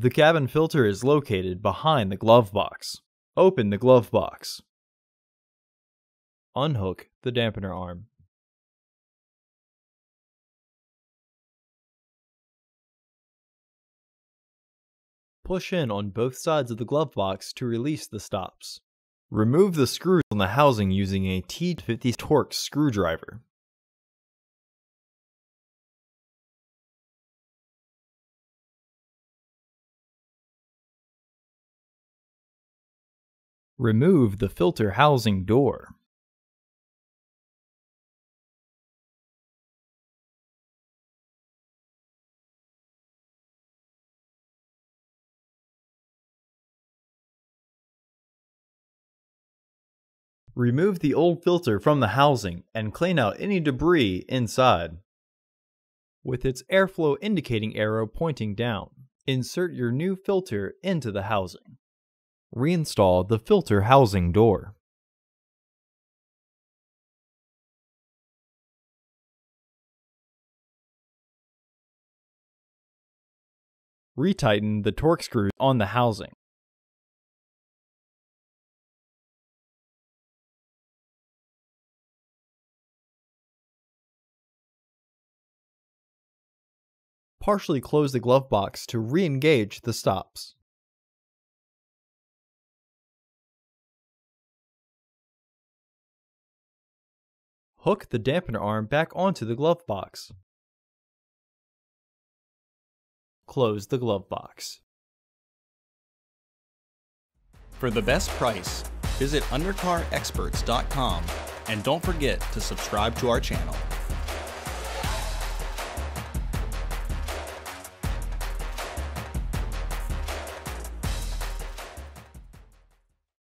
The cabin filter is located behind the glove box. Open the glove box. Unhook the dampener arm. Push in on both sides of the glove box to release the stops. Remove the screws on the housing using a T50 TourX screwdriver. Remove the filter housing door. Remove the old filter from the housing and clean out any debris inside. With its airflow indicating arrow pointing down, insert your new filter into the housing. Reinstall the filter housing door. Retighten the torque screws on the housing. Partially close the glove box to re-engage the stops. Hook the dampener arm back onto the glove box. Close the glove box. For the best price, visit undercarexperts.com and don't forget to subscribe to our channel.